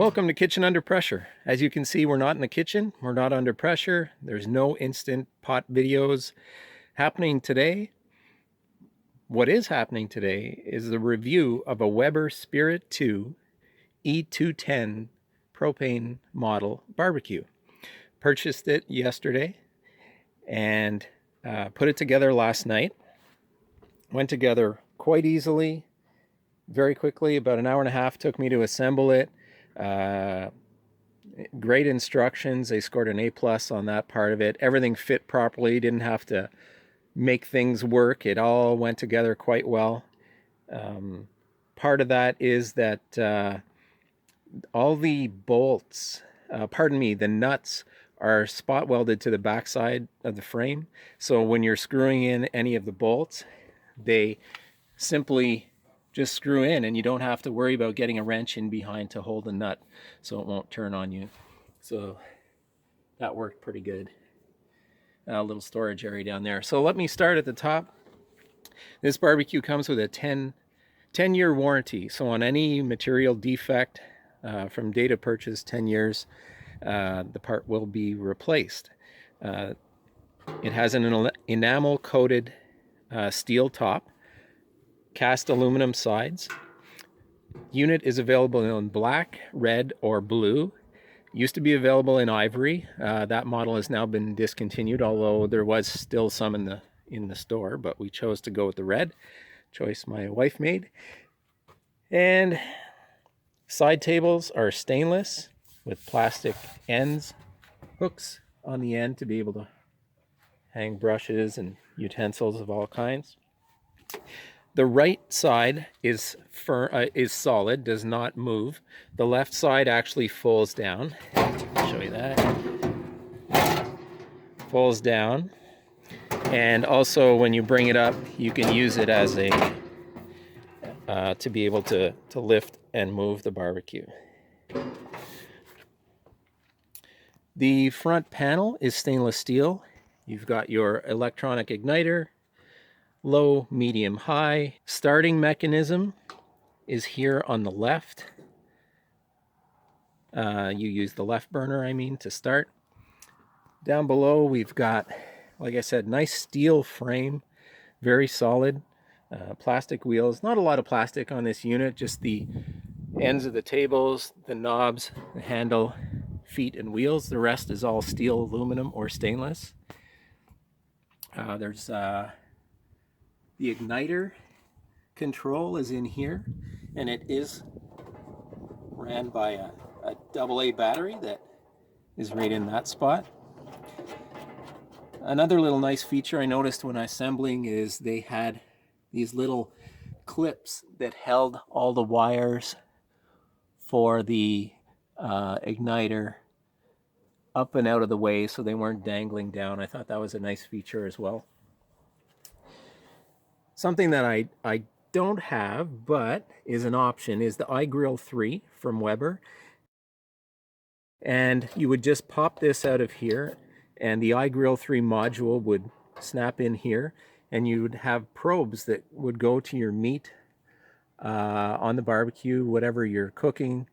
Welcome to Kitchen Under Pressure. As you can see, we're not in the kitchen. We're not under pressure. There's no instant pot videos happening today. What is happening today is the review of a Weber Spirit 2 E-210 propane model barbecue. Purchased it yesterday and put it together last night. Went together quite easily, very quickly. About an hour and a half took me to assemble it. Great instructions. They scored an A+ on that part of it. Everything fit properly. Didn't have to make things work. It all went together quite well. Part of that is that all the bolts, the nuts are spot welded to the backside of the frame. So when you're screwing in any of the bolts, they simply just screw in and you don't have to worry about getting a wrench in behind to hold the nut so it won't turn on you. So that worked pretty good. A little storage area down there. So let me start at the top. This barbecue comes with a 10-year warranty. So on any material defect from date of purchase, 10 years, the part will be replaced. It has an enamel coated steel top, cast aluminum sides. Unit is available in black, red, or blue. Used to be available in ivory. That model has now been discontinued, although there was still some in the store, but we chose to go with the red. Choice my wife made. And side tables are stainless with plastic ends, hooks on the end to be able to hang brushes and utensils of all kinds. The right side is solid, does not move. The left side actually folds down. I'll show you that. Folds down. And also when you bring it up, you can use it as to be able to lift and move the barbecue. The front panel is stainless steel. You've got your electronic igniter, low, medium, high. Starting mechanism is here on the left. You use the left burner, to start. Down below we've got, like I said, nice steel frame, very solid. Plastic wheels. Not a lot of plastic on this unit, just the ends of the tables, the knobs, the handle, feet, and wheels. The rest is all steel, aluminum, or stainless. There's the igniter control is in here, and it is ran by a AA battery that is right in that spot. Another little nice feature I noticed when assembling is they had these little clips that held all the wires for the igniter up and out of the way so they weren't dangling down. I thought that was a nice feature as well. Something that I don't have but is an option is the iGrill 3 from Weber. And you would just pop this out of here and the iGrill 3 module would snap in here, and you would have probes that would go to your meat on the barbecue, whatever you're cooking,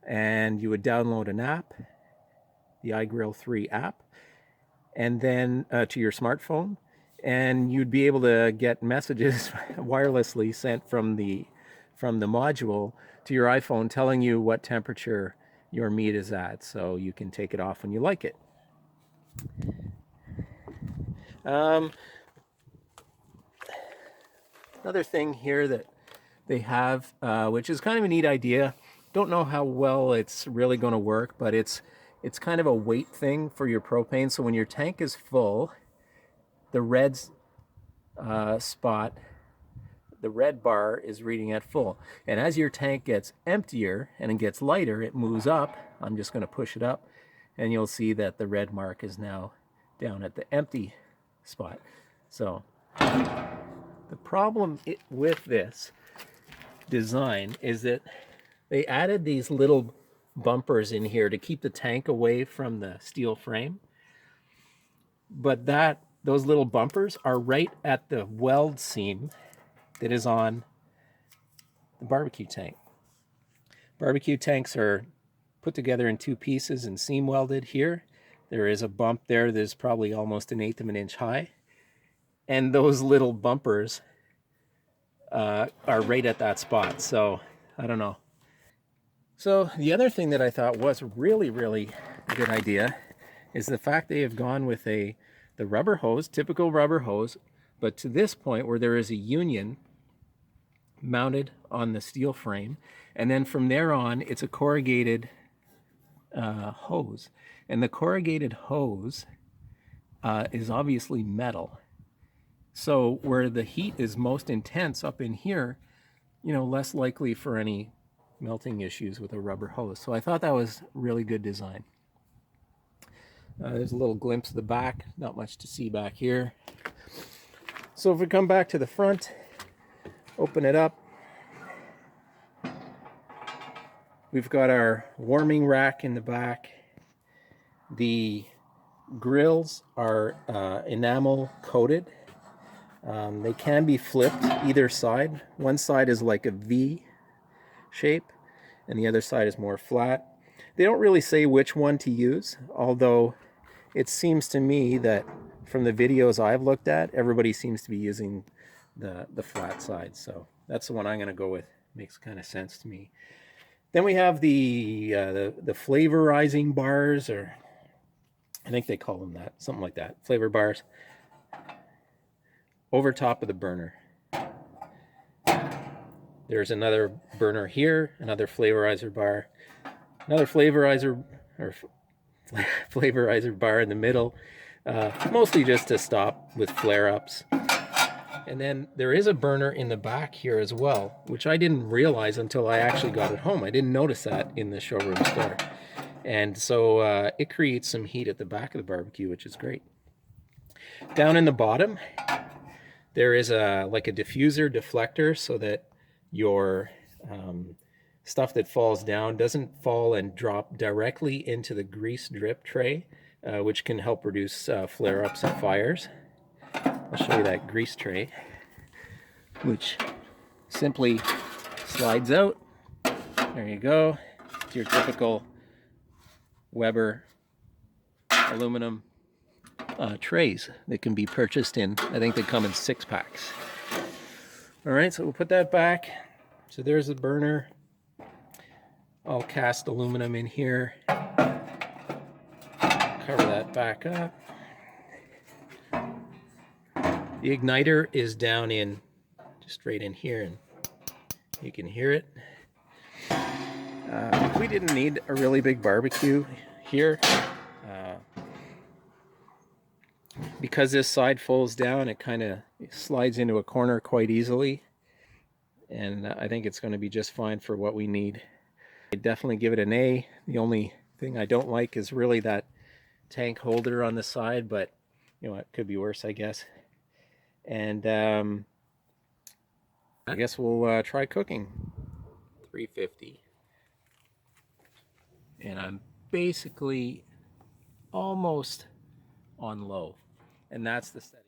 and you would download an app, the iGrill 3 app, and then to your smartphone, and you'd be able to get messages wirelessly sent from the module to your iPhone telling you what temperature your meat is at, so you can take it off when you like it. Another thing here that they have, which is kind of a neat idea. Don't know how well it's really going to work, but it's kind of a weight thing for your propane. So when your tank is full, the red spot, the red bar is reading at full. And as your tank gets emptier and it gets lighter, it moves up. I'm just going to push it up, and you'll see that the red mark is now down at the empty spot. So the problem with this design is that they added these little bumpers in here to keep the tank away from the steel frame. But those little bumpers are right at the weld seam that is on the barbecue tank. Barbecue tanks are put together in 2 pieces and seam welded here. There is a bump there that's probably almost 1/8 of an inch high. And those little bumpers are right at that spot. So I don't know. So the other thing that I thought was really, really a good idea is the fact they have gone with the rubber hose, typical rubber hose, but to this point where there is a union mounted on the steel frame, and then from there on it's a corrugated hose, and the corrugated hose is obviously metal. So where the heat is most intense up in here, you know, less likely for any melting issues with a rubber hose. So I thought that was really good design. There's a little glimpse of the back, not much to see back here. So if we come back to the front, open it up, we've got our warming rack in the back. The grills are enamel coated. They can be flipped either side. One side is like a V shape and the other side is more flat. They don't really say which one to use, although it seems to me that from the videos I've looked at, everybody seems to be using the flat side. So that's the one I'm going to go with. Makes kind of sense to me. Then we have the flavorizing bars, or I think they call them that, something like that, flavor bars, over top of the burner. There's another burner here, another flavorizer bar, another flavorizer bar in the middle, mostly just to stop with flare-ups. And then there is a burner in the back here as well, which I didn't realize until I actually got it home. I didn't notice that in the showroom store. And so it creates some heat at the back of the barbecue, which is great. Down in the bottom, there is like a diffuser deflector so that your stuff that falls down doesn't fall and drop directly into the grease drip tray, which can help reduce flare-ups and fires. I'll show you that grease tray, which simply slides out. There you go. It's your typical Weber aluminum trays that can be purchased in, I think they come in 6-packs. All right, so we'll put that back. So there's the burner, all cast aluminum in here. Cover that back up. The igniter is down in, just right in here, and you can hear it. We didn't need a really big barbecue here. Because this side folds down, it kind of slides into a corner quite easily. And I think it's going to be just fine for what we need. I'd definitely give it an A. The only thing I don't like is really that tank holder on the side, but you know, it could be worse, I guess. And I guess we'll try cooking. 350. And I'm basically almost on low. And that's the setting.